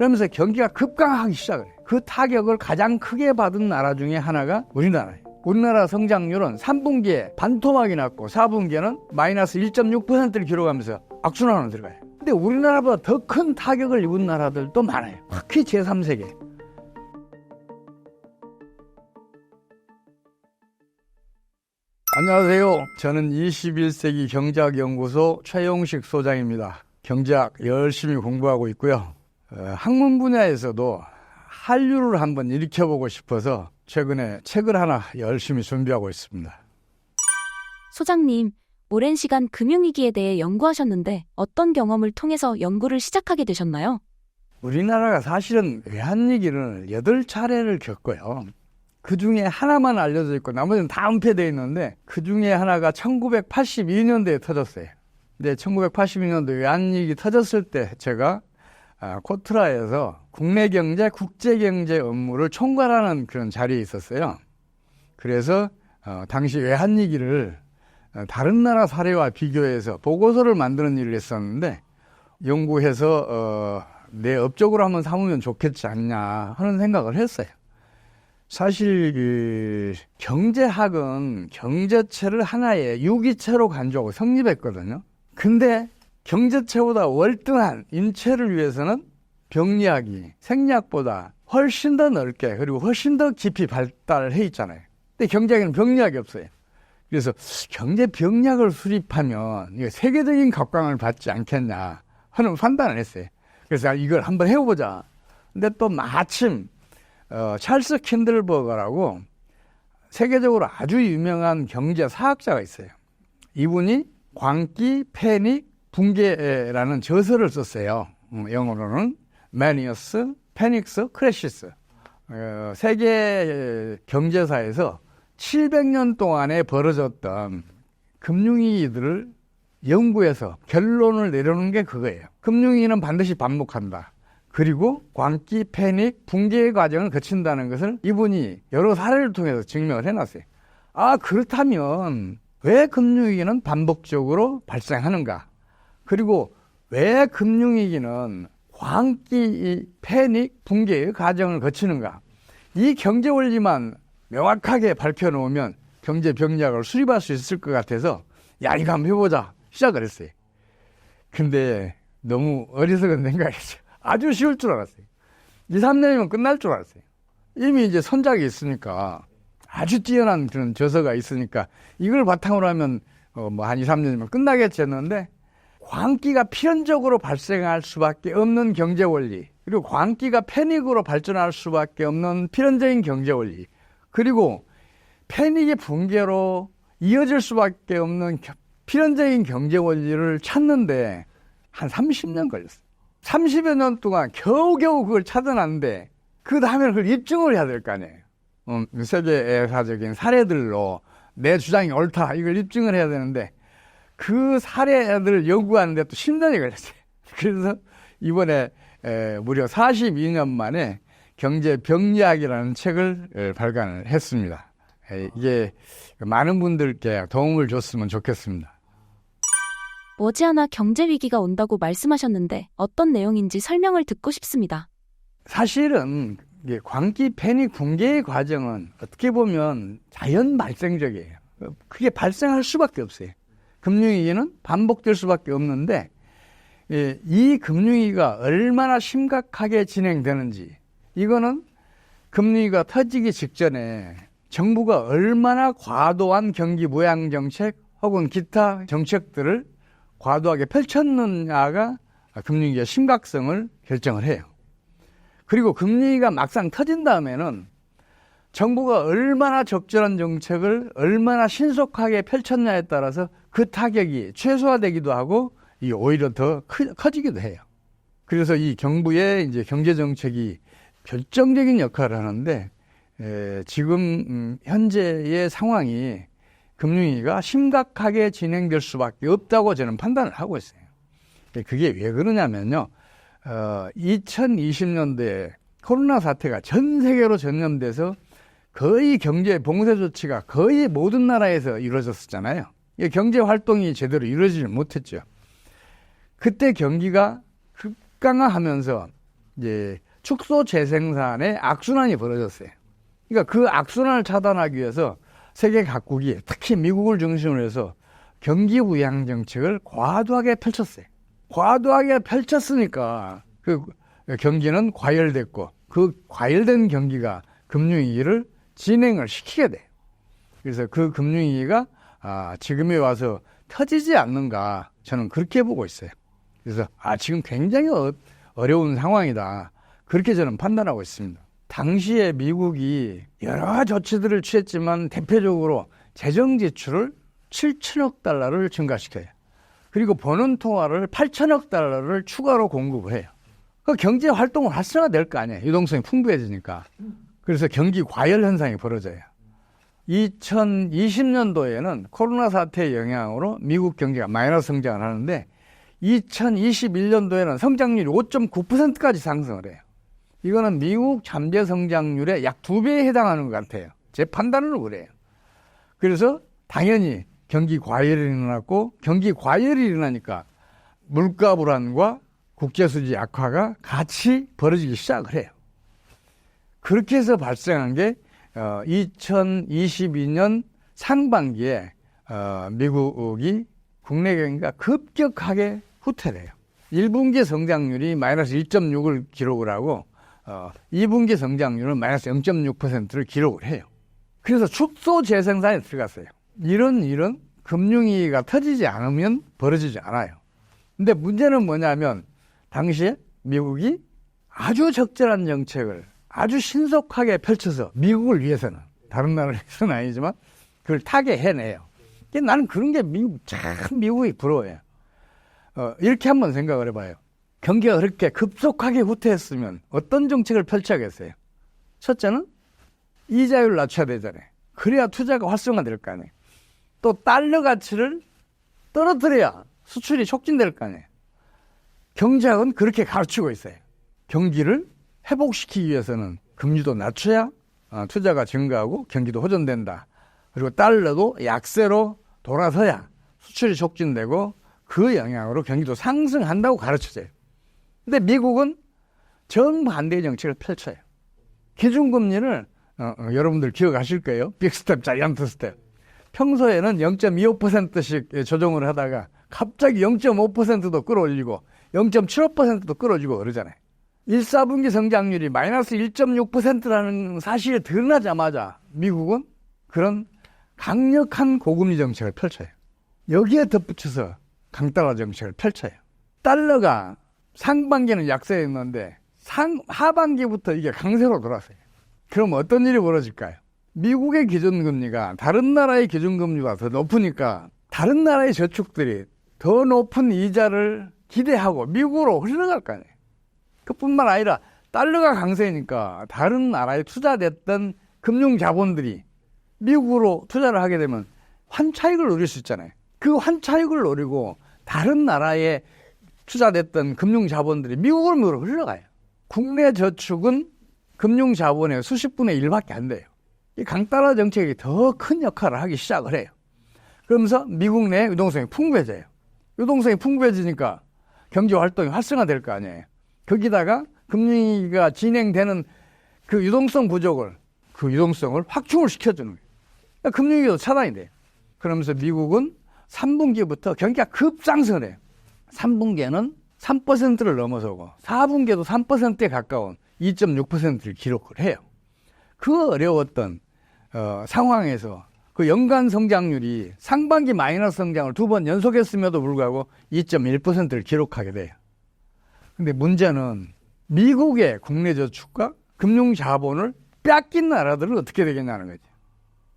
그러면서 경기가 급강하기 시작을 해요. 그 타격을 가장 크게 받은 나라 중에 하나가 우리나라예요. 우리나라 성장률은 3분기에 반토막이 났고 4분기에는 마이너스 1.6%를 기록하면서 악순환으로 들어가요. 근데 우리나라보다 더 큰 타격을 입은 나라들도 많아요. 특히 제3세계. 안녕하세요. 저는 21세기 경제학연구소 최용식 소장입니다. 경제학 열심히 공부하고 있고요. 학문 분야에서도 한류를 한번 일으켜보고 싶어서 최근에 책을 하나 열심히 준비하고 있습니다. 소장님, 오랜 시간 금융위기에 대해 연구하셨는데 어떤 경험을 통해서 연구를 시작하게 되셨나요? 우리나라가 사실은 외환위기를 8차례를 겪어요. 그 중에 하나만 알려져 있고 나머지는 다 은폐되어 있는데 그 중에 하나가 1982년도에 터졌어요. 근데 1982년도 외환위기 터졌을 때 제가 코트라에서 국내경제, 국제경제 업무를 총괄하는 그런 자리에 있었어요. 그래서 당시 외환위기를 다른 나라 사례와 비교해서 보고서를 만드는 일을 했었는데 연구해서 내 업적으로 한번 삼으면 좋겠지 않냐 하는 생각을 했어요. 사실 경제학은 경제체를 하나의 유기체로 간주하고 성립했거든요. 근데 경제체보다 월등한 인체를 위해서는 병리학이 생리학보다 훨씬 더 넓게 그리고 훨씬 더 깊이 발달해 있잖아요. 근데 경제학에는 병리학이 없어요. 그래서 경제병리학을 수립하면 이거 세계적인 각광을 받지 않겠냐 하는 판단을 했어요. 그래서 이걸 한번 해보자. 근데 또 마침 찰스 킨들버거라고 세계적으로 아주 유명한 경제사학자가 있어요. 이분이 광기, 패닉, 붕괴라는 저서를 썼어요. 영어로는 매니어스, 패닉스, 크래시스. 세계 경제사에서 700년 동안에 벌어졌던 금융위기들을 연구해서 결론을 내려놓은 게 그거예요. 금융위기는 반드시 반복한다. 그리고 광기, 패닉, 붕괴의 과정을 거친다는 것을 이분이 여러 사례를 통해서 증명을 해놨어요. 그렇다면 왜 금융위기는 반복적으로 발생하는가? 그리고 왜 금융위기는 광기, 패닉, 붕괴의 과정을 거치는가? 이 경제 원리만 명확하게 밝혀놓으면 경제 병리학을 수립할 수 있을 것 같아서 이거 한번 해보자 시작을 했어요. 근데 너무 어리석은 생각이죠. 아주 쉬울 줄 알았어요. 2, 3년이면 끝날 줄 알았어요. 이미 이제 선작이 있으니까 아주 뛰어난 그런 저서가 있으니까 이걸 바탕으로 하면 한 2, 3년이면 끝나겠지 했는데 광기가 필연적으로 발생할 수밖에 없는 경제 원리, 그리고 광기가 패닉으로 발전할 수밖에 없는 필연적인 경제 원리, 그리고 패닉의 붕괴로 이어질 수밖에 없는 필연적인 경제 원리를 찾는데 한 30년 걸렸어요. 30여 년 동안 겨우겨우 그걸 찾아놨는데 그 다음에 그걸 입증을 해야 될 거 아니에요. 세계사적인 사례들로 내 주장이 옳다 이걸 입증을 해야 되는데 그 사례들을 연구하는데 또 10년이 걸렸어요. 그래서 이번에 무려 42년 만에 경제병리학이라는 책을 발간을 했습니다. 이게 많은 분들께 도움을 줬으면 좋겠습니다. 머지않아 경제위기가 온다고 말씀하셨는데 어떤 내용인지 설명을 듣고 싶습니다. 사실은 광기, 패닉, 붕괴의 과정은 어떻게 보면 자연 발생적이에요. 그게 발생할 수밖에 없어요. 금융위기는 반복될 수밖에 없는데 이 금융위기가 얼마나 심각하게 진행되는지, 이거는 금융위기가 터지기 직전에 정부가 얼마나 과도한 경기 부양 정책 혹은 기타 정책들을 과도하게 펼쳤느냐가 금융위기의 심각성을 결정을 해요. 그리고 금융위기가 막상 터진 다음에는 정부가 얼마나 적절한 정책을 얼마나 신속하게 펼쳤냐에 따라서 그 타격이 최소화되기도 하고 오히려 더 커지기도 해요. 그래서 이 정부의 이제 경제 정책이 결정적인 역할을 하는데 지금 현재의 상황이 금융위기가 심각하게 진행될 수밖에 없다고 저는 판단을 하고 있어요. 그게 왜 그러냐면요. 2020년도에 코로나 사태가 전 세계로 전염돼서 거의 경제 봉쇄 조치가 거의 모든 나라에서 이루어졌었잖아요. 경제 활동이 제대로 이루어지지 못했죠. 그때 경기가 급강하하면서 이제 축소 재생산의 악순환이 벌어졌어요. 그러니까 그 악순환을 차단하기 위해서 세계 각국이 특히 미국을 중심으로 해서 경기 부양 정책을 과도하게 펼쳤어요. 과도하게 펼쳤으니까 그 경기는 과열됐고 그 과열된 경기가 금융위기를 진행을 시키게 돼요. 그래서 그 금융위기가 지금에 와서 터지지 않는가 저는 그렇게 보고 있어요. 그래서 지금 굉장히 어려운 상황이다. 그렇게 저는 판단하고 있습니다. 당시에 미국이 여러 조치들을 취했지만 대표적으로 재정 지출을 7천억 달러를 증가시켜요. 그리고 버는 통화를 8천억 달러를 추가로 공급을 해요. 그 경제 활동을 활성화될 거 아니에요. 유동성이 풍부해지니까. 그래서 경기 과열 현상이 벌어져요. 2020년도에는 코로나 사태의 영향으로 미국 경제가 마이너스 성장을 하는데 2021년도에는 성장률이 5.9%까지 상승을 해요. 이거는 미국 잠재 성장률의 약 2배에 해당하는 것 같아요. 제 판단은 그래요. 그래서 당연히 경기 과열이 일어났고 경기 과열이 일어나니까 물가 불안과 국제수지 악화가 같이 벌어지기 시작을 해요. 그렇게 해서 발생한 게 2022년 상반기에 미국이 국내 경기가 급격하게 후퇴해요. 1분기 성장률이 마이너스 1.6을 기록을 하고 2분기 성장률은 마이너스 0.6%를 기록을 해요. 그래서 축소 재생산에 들어갔어요. 이런 금융위기가 터지지 않으면 벌어지지 않아요. 근데 문제는 뭐냐면 당시에 미국이 아주 적절한 정책을 아주 신속하게 펼쳐서 미국을 위해서는 다른 나라를 위해서는 아니지만 그걸 타게 해내요. 나는 그런 게 미국이 부러워요. 이렇게 한번 생각을 해봐요. 경기가 그렇게 급속하게 후퇴했으면 어떤 정책을 펼쳐야겠어요? 첫째는 이자율을 낮춰야 되잖아요. 그래야 투자가 활성화될 거 아니에요. 또 달러 가치를 떨어뜨려야 수출이 촉진될 거 아니에요. 경제학은 그렇게 가르치고 있어요. 경기를 회복시키기 위해서는 금리도 낮춰야 투자가 증가하고 경기도 호전된다. 그리고 달러도 약세로 돌아서야 수출이 촉진되고 그 영향으로 경기도 상승한다고 가르쳐져요. 근데 미국은 정반대의 정책을 펼쳐요. 기준금리를 여러분들 기억하실 거예요. 빅스텝, 자이언트 스텝. 평소에는 0.25%씩 조정을 하다가 갑자기 0.5%도 끌어올리고 0.75%도 끌어주고 그러잖아요. 1, 4분기 성장률이 마이너스 1.6%라는 사실이 드러나자마자 미국은 그런 강력한 고금리 정책을 펼쳐요. 여기에 덧붙여서 강달러 정책을 펼쳐요. 달러가 상반기는 약세였는데 하반기부터 이게 강세로 돌아서요. 그럼 어떤 일이 벌어질까요? 미국의 기준금리가 다른 나라의 기준금리가 더 높으니까 다른 나라의 저축들이 더 높은 이자를 기대하고 미국으로 흘러갈 거 아니에요. 그뿐만 아니라 달러가 강세니까 다른 나라에 투자됐던 금융 자본들이 미국으로 투자를 하게 되면 환차익을 노릴 수 있잖아요. 그 환차익을 노리고 다른 나라에 투자됐던 금융 자본들이 미국으로 흘러가요. 국내 저축은 금융 자본의 수십 분의 1밖에 안 돼요. 이 강달러 정책이 더 큰 역할을 하기 시작을 해요. 그러면서 미국 내 유동성이 풍부해져요. 유동성이 풍부해지니까 경제 활동이 활성화될 거 아니에요. 거기다가 금융위기가 진행되는 그 유동성 부족을, 그 유동성을 확충을 시켜주는 거예요. 그러니까 금융위기도 차단이 돼요. 그러면서 미국은 3분기부터 경기가 급상승을 해요. 3분기에는 3%를 넘어서고 4분기에도 3%에 가까운 2.6%를 기록을 해요. 그 어려웠던 상황에서 그 연간 성장률이 상반기 마이너스 성장을 2번 연속했음에도 불구하고 2.1%를 기록하게 돼요. 근데 문제는 미국의 국내 저축과 금융 자본을 뺏긴 나라들은 어떻게 되겠냐는 거죠.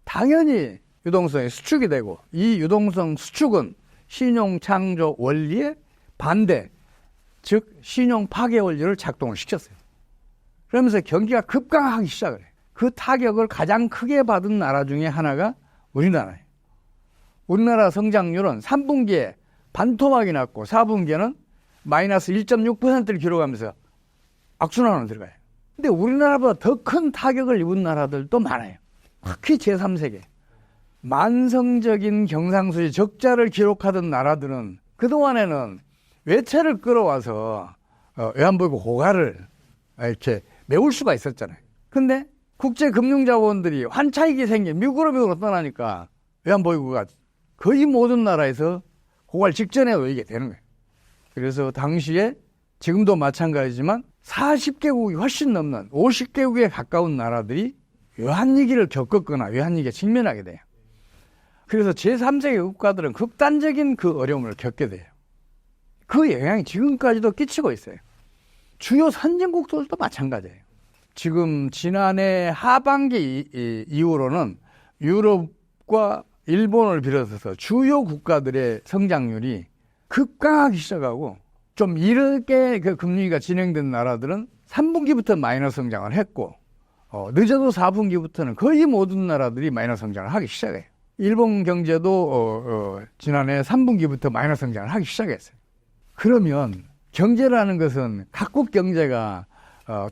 당연히 유동성이 수축이 되고 이 유동성 수축은 신용 창조 원리의 반대, 즉 신용 파괴 원리를 작동을 시켰어요. 그러면서 경기가 급강하기 시작을 해요. 그 타격을 가장 크게 받은 나라 중에 하나가 우리나라예요. 우리나라 성장률은 3분기에 반토막이 났고 4분기에는 마이너스 1.6%를 기록하면서 악순환으로 들어가요. 근데 우리나라보다 더 큰 타격을 입은 나라들도 많아요. 특히 제3세계. 만성적인 경상수지 적자를 기록하던 나라들은 그동안에는 외채를 끌어와서 외환보유 고갈을 이렇게 메울 수가 있었잖아요. 근데 국제금융자본들이 환차익이 생겨 미국으로 떠나니까 외환보유고가 거의 모든 나라에서 고갈 직전에 놓이게 되는 거예요. 그래서 당시에 지금도 마찬가지지만 40개국이 훨씬 넘는 50개국에 가까운 나라들이 외환위기를 겪었거나 외환위기에 직면하게 돼요. 그래서 제3세계 국가들은 극단적인 그 어려움을 겪게 돼요. 그 영향이 지금까지도 끼치고 있어요. 주요 선진국들도 마찬가지예요. 지금 지난해 하반기 이후로는 유럽과 일본을 비롯해서 주요 국가들의 성장률이 급강하기 시작하고 좀 이르게 그 금융위기가 진행된 나라들은 3분기부터 마이너스 성장을 했고 늦어도 4분기부터는 거의 모든 나라들이 마이너스 성장을 하기 시작해요. 일본 경제도 지난해 3분기부터 마이너스 성장을 하기 시작했어요. 그러면 경제라는 것은 각국 경제가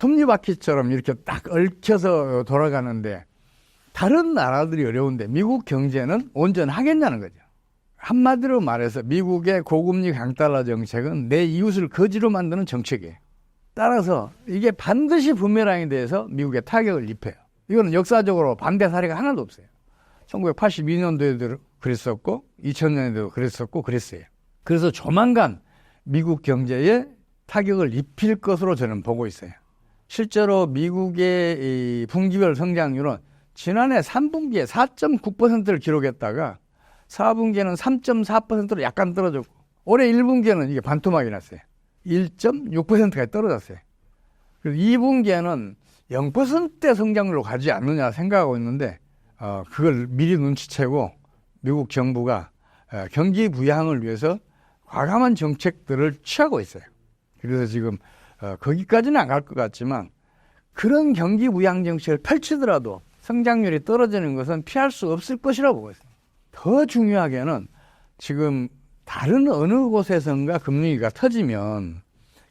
톱니바퀴처럼 이렇게 딱 얽혀서 돌아가는데 다른 나라들이 어려운데 미국 경제는 온전하겠냐는 거죠. 한마디로 말해서 미국의 고금리 강달러 정책은 내 이웃을 거지로 만드는 정책이에요. 따라서 이게 반드시 부메랑에 대해서 미국에 타격을 입혀요. 이거는 역사적으로 반대 사례가 하나도 없어요. 1982년도에도 그랬었고 2000년에도 그랬었고 그랬어요. 그래서 조만간 미국 경제에 타격을 입힐 것으로 저는 보고 있어요. 실제로 미국의 이 분기별 성장률은 지난해 3분기에 4.9%를 기록했다가 4분기에는 3.4%로 약간 떨어졌고 올해 1분기에는 이게 반토막이 났어요. 1.6%까지 떨어졌어요. 그래서 2분기에는 0%대 성장률로 가지 않느냐 생각하고 있는데 그걸 미리 눈치채고 미국 정부가 경기 부양을 위해서 과감한 정책들을 취하고 있어요. 그래서 지금 거기까지는 안 갈 것 같지만 그런 경기 부양 정책을 펼치더라도 성장률이 떨어지는 것은 피할 수 없을 것이라고 보고 있습니다. 더 중요하게는 지금 다른 어느 곳에선가 금융위기가 터지면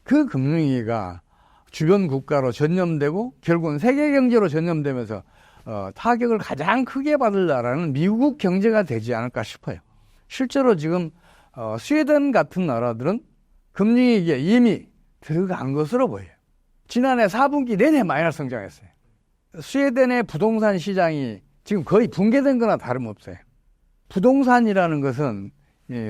그 금융위기가 주변 국가로 전염되고 결국은 세계 경제로 전염되면서 타격을 가장 크게 받을 나라는 미국 경제가 되지 않을까 싶어요. 실제로 지금 스웨덴 같은 나라들은 금융위기에 이미 들어간 것으로 보여요. 지난해 4분기 내내 마이너스 성장했어요. 스웨덴의 부동산 시장이 지금 거의 붕괴된 거나 다름없어요. 부동산이라는 것은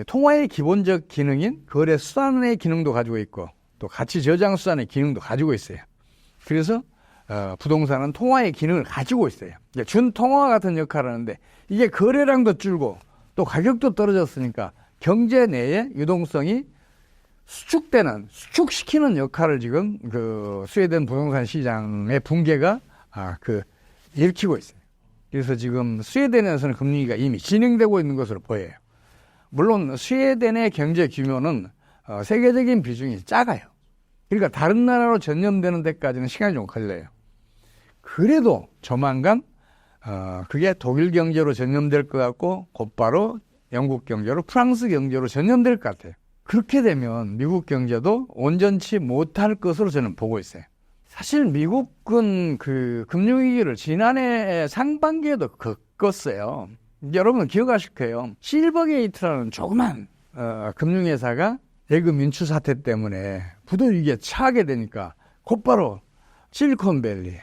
통화의 기본적 기능인 거래 수단의 기능도 가지고 있고 또 가치 저장 수단의 기능도 가지고 있어요. 그래서 부동산은 통화의 기능을 가지고 있어요. 준통화 같은 역할을 하는데 이게 거래량도 줄고 또 가격도 떨어졌으니까 경제 내에 유동성이 수축시키는 역할을 지금 그 스웨덴 부동산 시장의 붕괴가 일으키고 있어요. 그래서 지금 스웨덴에서는 금융위기가 이미 진행되고 있는 것으로 보여요. 물론 스웨덴의 경제 규모는 세계적인 비중이 작아요. 그러니까 다른 나라로 전염되는 데까지는 시간이 좀 걸려요. 그래도 조만간 그게 독일 경제로 전염될 것 같고 곧바로 영국 경제로 프랑스 경제로 전염될 것 같아요. 그렇게 되면 미국 경제도 온전치 못할 것으로 저는 보고 있어요. 사실 미국은 그 금융위기를 지난해 상반기에도 겪었어요. 여러분 기억하실 거예요. 실버게이트라는 조그만 금융회사가 예금 인출 사태 때문에 부도위기에 처하게 되니까 곧바로 실리콘밸리,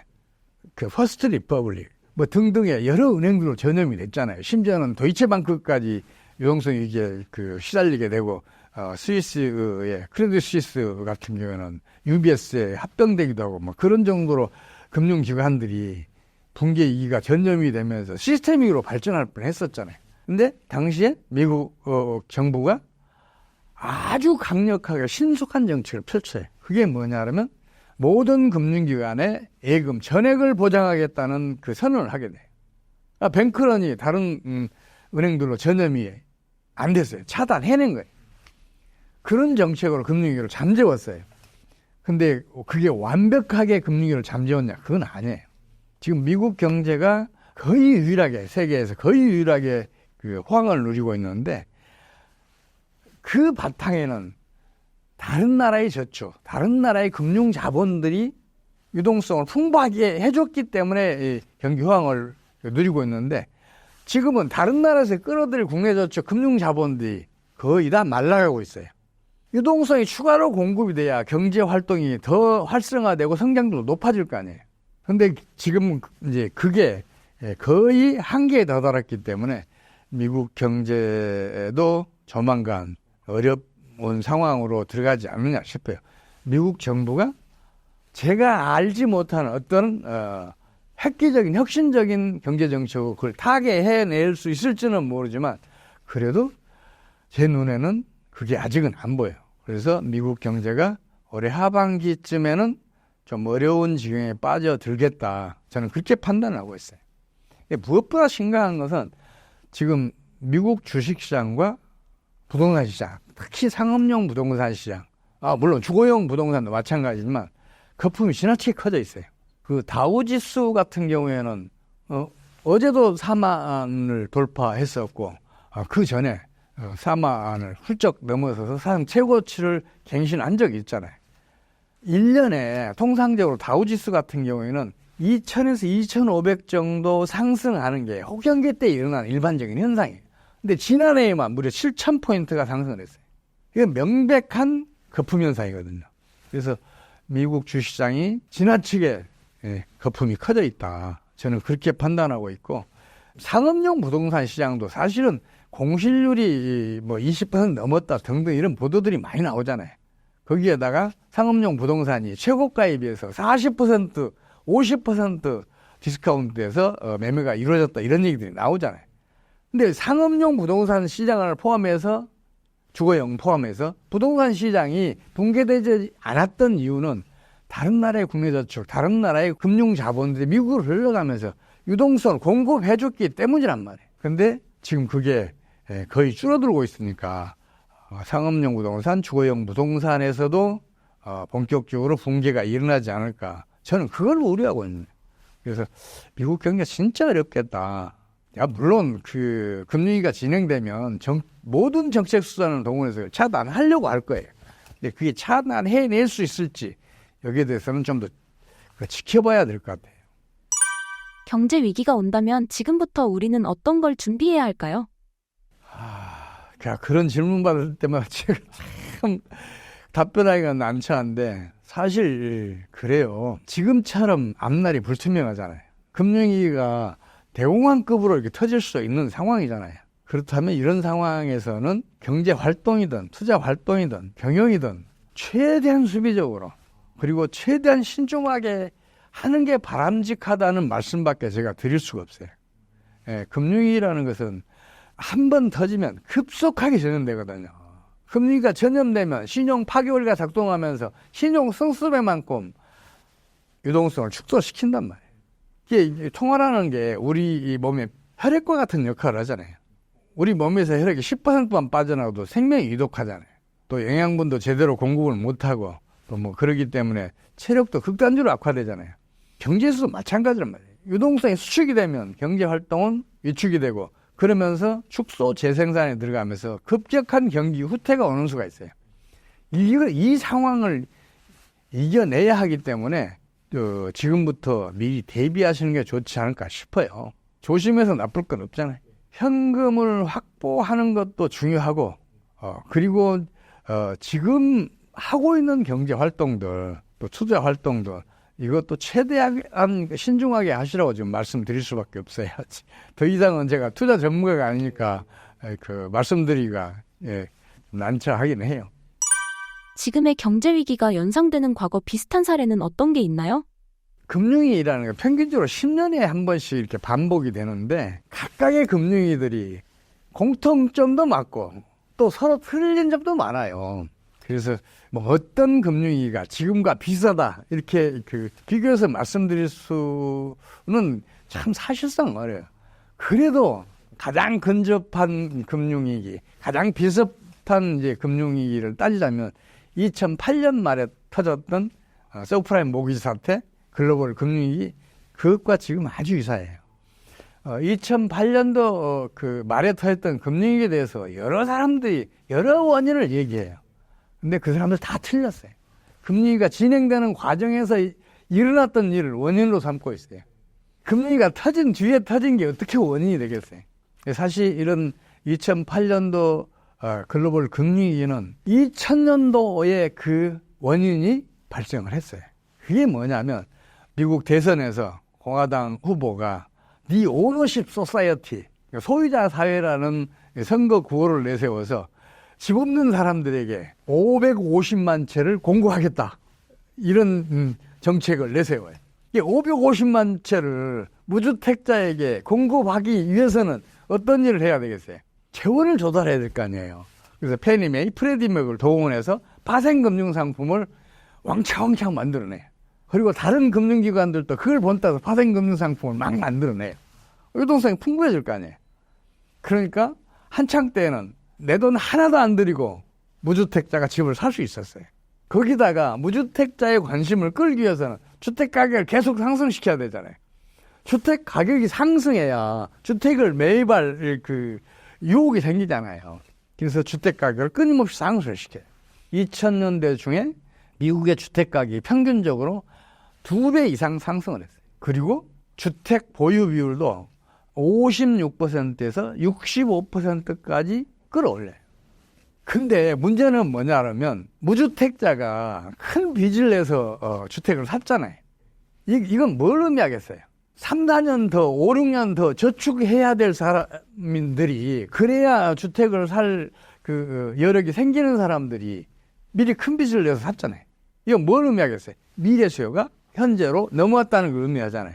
그 퍼스트 리퍼블릭 뭐 등등의 여러 은행들로 전염이 됐잖아요. 심지어는 도이체방크까지 유동성 위기에 시달리게 되고 스위스의 크레딧 스위스 같은 경우에는 UBS에 합병되기도 하고 뭐 그런 정도로 금융기관들이 붕괴 위기가 전염이 되면서 시스템으로 발전할 뻔했었잖아요. 근데 당시에 미국 정부가 아주 강력하게 신속한 정책을 펼쳐요. 그게 뭐냐면 모든 금융기관의 예금 전액을 보장하겠다는 그 선언을 하게 돼요. 뱅크런이 다른 은행들로 전염이 안 됐어요. 차단해낸 거예요. 그런 정책으로 금융위기를 잠재웠어요. 근데 그게 완벽하게 금융위기를 잠재웠냐? 그건 아니에요. 지금 미국 경제가 거의 유일하게, 세계에서 거의 유일하게 그 호황을 누리고 있는데 그 바탕에는 다른 나라의 저축, 다른 나라의 금융 자본들이 유동성을 풍부하게 해줬기 때문에 경기 호황을 누리고 있는데 지금은 다른 나라에서 끌어들일 국내 저축 금융 자본들이 거의 다 말라가고 있어요. 유동성이 추가로 공급이 돼야 경제 활동이 더 활성화되고 성장도 높아질 거 아니에요. 근데 지금 이제 그게 거의 한계에 다다랐기 때문에 미국 경제도 조만간 어려운 상황으로 들어가지 않느냐 싶어요. 미국 정부가 제가 알지 못하는 어떤 획기적인 혁신적인 경제 정책을 그걸 타개해낼 수 있을지는 모르지만 그래도 제 눈에는 그게 아직은 안 보여요. 그래서 미국 경제가 올해 하반기쯤에는 좀 어려운 지경에 빠져들겠다. 저는 그렇게 판단하고 있어요. 무엇보다 심각한 것은 지금 미국 주식시장과 부동산 시장, 특히 상업용 부동산 시장, 물론 주거용 부동산도 마찬가지지만 거품이 지나치게 커져 있어요. 그 다우지수 같은 경우에는 어제도 4만을 돌파했었고 그 전에 4만을 훌쩍 넘어서서 사상 최고치를 갱신한 적이 있잖아요. 1년에 통상적으로 다우지수 같은 경우에는 2,000에서 2,500 정도 상승하는 게 혹연기 때 일어나는 일반적인 현상이에요. 근데 지난해에만 무려 7,000포인트가 상승을 했어요. 이건 명백한 거품 현상이거든요. 그래서 미국 주시장이 지나치게 거품이 커져 있다. 저는 그렇게 판단하고 있고 상업용 부동산 시장도 사실은 공실률이 뭐 20% 넘었다 등등 이런 보도들이 많이 나오잖아요. 거기에다가 상업용 부동산이 최고가에 비해서 40%, 50% 디스카운트에서 매매가 이루어졌다 이런 얘기들이 나오잖아요. 근데 상업용 부동산 시장을 포함해서 주거용 포함해서 부동산 시장이 붕괴되지 않았던 이유는 다른 나라의 국내저축, 다른 나라의 금융자본들이 미국으로 흘러가면서 유동성을 공급해줬기 때문이란 말이에요. 근데 지금 그게 거의 줄어들고 있으니까 상업용 부동산, 주거용 부동산에서도 본격적으로 붕괴가 일어나지 않을까. 저는 그걸 우려하고 있는 거예요. 그래서 미국 경기가 진짜 어렵겠다. 물론 그 금융위기가 진행되면 모든 정책 수단을 동원해서 차단하려고 할 거예요. 근데 그게 차단해낼 수 있을지 여기에 대해서는 좀 더 지켜봐야 될 것 같아요. 경제 위기가 온다면 지금부터 우리는 어떤 걸 준비해야 할까요? 그런 질문 받을 때마다 제가 참 답변하기가 난처한데 사실 그래요. 지금처럼 앞날이 불투명하잖아요. 금융위기가 대공황급으로 이렇게 터질 수 있는 상황이잖아요. 그렇다면 이런 상황에서는 경제 활동이든 투자 활동이든 경영이든 최대한 수비적으로 그리고 최대한 신중하게 하는 게 바람직하다는 말씀밖에 제가 드릴 수가 없어요. 금융위기라는 것은 한 번 터지면 급속하게 전염되거든요. 금융위기가 전염되면 신용 파괴율가 작동하면서 신용 승수배만큼 유동성을 축소시킨단 말이에요. 이게 통화라는 게 우리 몸에 혈액과 같은 역할을 하잖아요. 우리 몸에서 혈액이 10%만 빠져나가도 생명이 위독하잖아요. 또 영양분도 제대로 공급을 못하고 또 뭐 그러기 때문에 체력도 극단적으로 악화되잖아요. 경제에서도 마찬가지란 말이에요. 유동성이 수축이 되면 경제 활동은 위축이 되고 그러면서 축소 재생산에 들어가면서 급격한 경기 후퇴가 오는 수가 있어요. 이 상황을 이겨내야 하기 때문에 지금부터 미리 대비하시는 게 좋지 않을까 싶어요. 조심해서 나쁠 건 없잖아요. 현금을 확보하는 것도 중요하고 그리고 지금 하고 있는 경제 활동들 또 투자 활동들 이것도 최대한 신중하게 하시라고 지금 말씀드릴 수밖에 없어요. 더 이상은 제가 투자 전문가가 아니니까 말씀드리기가 난처하긴 해요. 지금의 경제 위기가 연상되는 과거 비슷한 사례는 어떤 게 있나요? 금융위기라는 게 평균적으로 10년에 한 번씩 이렇게 반복이 되는데 각각의 금융위기들이 공통점도 많고 또 서로 틀린 점도 많아요. 그래서 뭐 어떤 금융위기가 지금과 비슷하다 이렇게 비교해서 말씀드릴 수는 참 사실상 어려워요. 그래도 가장 근접한 금융위기, 가장 비슷한 이제 금융위기를 따지자면 2008년 말에 터졌던 서프라임 모기지 사태, 글로벌 금융위기 그것과 지금 아주 유사해요. 2008년도 그 말에 터졌던 금융위기에 대해서 여러 사람들이 여러 원인을 얘기해요. 근데 그 사람들 다 틀렸어요. 금융위기가 진행되는 과정에서 일어났던 일을 원인으로 삼고 있어요. 금융위기가 터진 뒤에 터진 게 어떻게 원인이 되겠어요. 사실 이런 2008년도 글로벌 금융위기는 2000년도에 그 원인이 발생을 했어요. 그게 뭐냐면 미국 대선에서 공화당 후보가 The Ownership Society, 소유자 사회라는 선거 구호를 내세워서 집 없는 사람들에게 550만 채를 공급하겠다. 이런 정책을 내세워요. 이 550만 채를 무주택자에게 공급하기 위해서는 어떤 일을 해야 되겠어요? 재원을 조달해야 될 거 아니에요. 그래서 페니메이, 프레디맥을 동원해서 파생금융상품을 왕창왕창 만들어내요. 그리고 다른 금융기관들도 그걸 본따서 파생금융상품을 막 만들어내요. 유동성이 풍부해질 거 아니에요. 그러니까 한창 때는 내 돈 하나도 안 들이고 무주택자가 집을 살 수 있었어요. 거기다가 무주택자의 관심을 끌기 위해서는 주택 가격을 계속 상승시켜야 되잖아요. 주택 가격이 상승해야 주택을 매입할 유혹이 생기잖아요. 그래서 주택 가격을 끊임없이 상승을 시켜요. 2000년대 중에 미국의 주택 가격이 평균적으로 2배 이상 상승을 했어요. 그리고 주택 보유 비율도 56%에서 65%까지 끌어올려요. 근데 문제는 뭐냐면 무주택자가 큰 빚을 내서 주택을 샀잖아요. 이건 뭘 의미하겠어요? 3, 4년 더, 5, 6년 더 저축해야 될 사람들이, 그래야 주택을 살 여력이 생기는 사람들이 미리 큰 빚을 내서 샀잖아요. 이건 뭘 의미하겠어요? 미래 수요가 현재로 넘어왔다는 걸 의미하잖아요.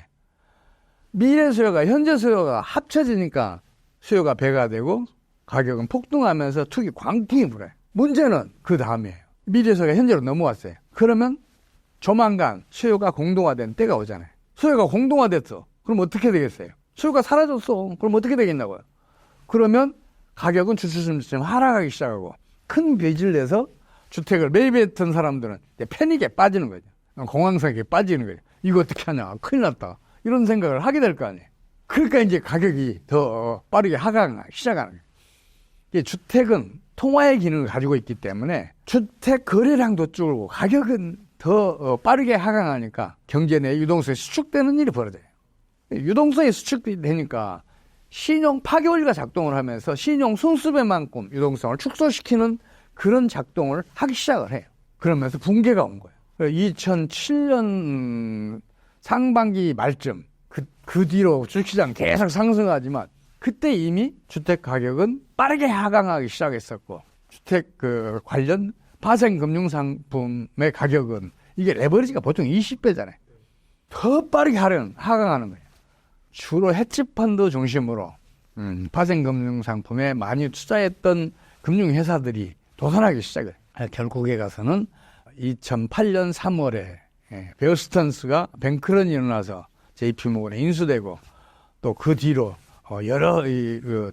미래 수요가 현재 수요가 합쳐지니까 수요가 배가 되고 가격은 폭등하면서 투기 광풍이 불어요. 문제는 그 다음이에요. 미래 수요가 현재로 넘어왔어요. 그러면 조만간 수요가 공동화된 때가 오잖아요. 수요가 공동화됐어. 그럼 어떻게 되겠어요? 수요가 사라졌어. 그럼 어떻게 되겠냐고요? 그러면 가격은 주춤주춤 하락하기 시작하고 큰 빚을 내서 주택을 매입했던 사람들은 이제 패닉에 빠지는 거죠. 공황상에 빠지는 거죠. 이거 어떻게 하냐? 큰일 났다. 이런 생각을 하게 될 거 아니에요. 그러니까 이제 가격이 더 빠르게 하강하기 시작하는 거예요. 주택은 통화의 기능을 가지고 있기 때문에 주택 거래량도 줄고 가격은 더 빠르게 하강하니까 경제 내 유동성이 수축되는 일이 벌어져요. 유동성이 수축되니까 신용 파괴원리가 작동을 하면서 신용 순수배만큼 유동성을 축소시키는 그런 작동을 하기 시작을 해요. 그러면서 붕괴가 온 거예요. 2007년 상반기 말쯤 그 뒤로 주식시장 계속 상승하지만 그때 이미 주택 가격은 빠르게 하강하기 시작했었고 주택 관련 파생금융상품의 가격은 이게 레버리지가 보통 20배잖아요. 더 빠르게 하강하는 거예요. 주로 헤지펀드 중심으로 파생금융상품에 많이 투자했던 금융회사들이 도산하기 시작해요. 결국에 가서는 2008년 3월에 베어스턴스가 뱅크런이 일어나서 JP모건에 인수되고 또 그 뒤로 여러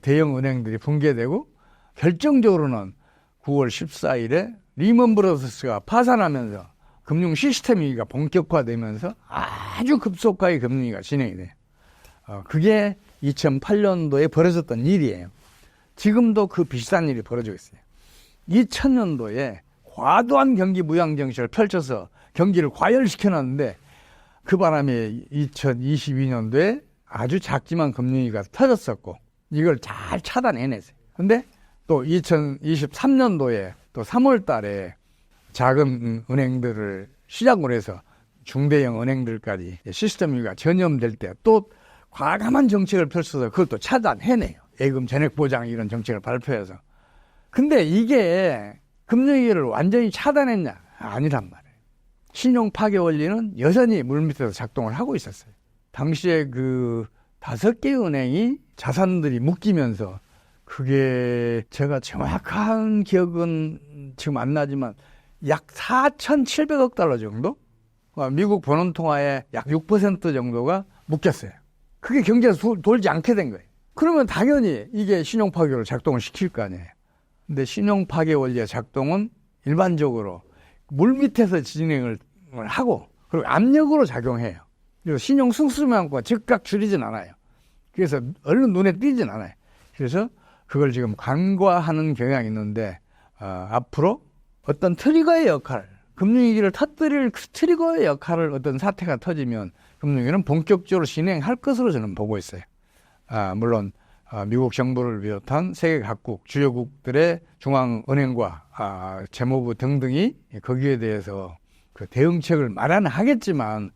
대형 은행들이 붕괴되고 결정적으로는 9월 14일에 리먼 브러더스가 파산하면서 금융 시스템 위기가 본격화되면서 아주 급속하게 금융위기가 진행이 돼요. 그게 2008년도에 벌어졌던 일이에요. 지금도 그 비슷한 일이 벌어지고 있어요. 2000년도에 과도한 경기 무양 정책을 펼쳐서 경기를 과열시켜놨는데 그 바람에 2022년도에 아주 작지만 금융위기가 터졌었고 이걸 잘 차단해냈어요. 근데 또 2023년도에 또 3월 달에 작은 은행들을 시작으로 해서 중대형 은행들까지 시스템 위기가 전염될 때 또 과감한 정책을 펼쳐서 그걸 또 차단해내요. 예금 전액 보장 이런 정책을 발표해서. 근데 이게 금융위기를 완전히 차단했냐? 아니란 말이에요. 신용 파괴 원리는 여전히 물밑에서 작동을 하고 있었어요. 당시에 5개 은행이 자산들이 묶이면서 그게 제가 정확한 기억은 지금 안 나지만 약 4,700억 달러 정도? 미국 번원통화의 약 6% 정도가 묶였어요. 그게 경제에서 돌지 않게 된 거예요. 그러면 당연히 이게 신용 파괴를 작동을 시킬 거 아니에요. 근데 신용 파괴 원리의 작동은 일반적으로 물밑에서 진행을 하고 그리고 압력으로 작용해요. 그래서 신용 승수만큼과 즉각 줄이진 않아요. 그래서 얼른 눈에 띄진 않아요. 그래서 그걸 지금 간과하는 경향이 있는데 앞으로 어떤 트리거의 역할, 금융위기를 터뜨릴 트리거의 역할을 어떤 사태가 터지면 금융위기는 본격적으로 진행할 것으로 저는 보고 있어요. 물론 미국 정부를 비롯한 세계 각국 주요국들의 중앙은행과 재무부 등등이 거기에 대해서 그 대응책을 마련을 하겠지만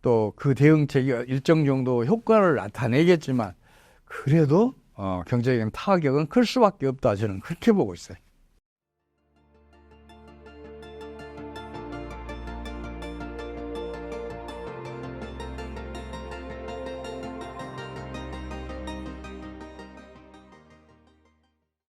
또 그 대응책이 일정 정도 효과를 나타내겠지만 그래도 경제적인 타격은 클 수밖에 없다 저는 그렇게 보고 있어요.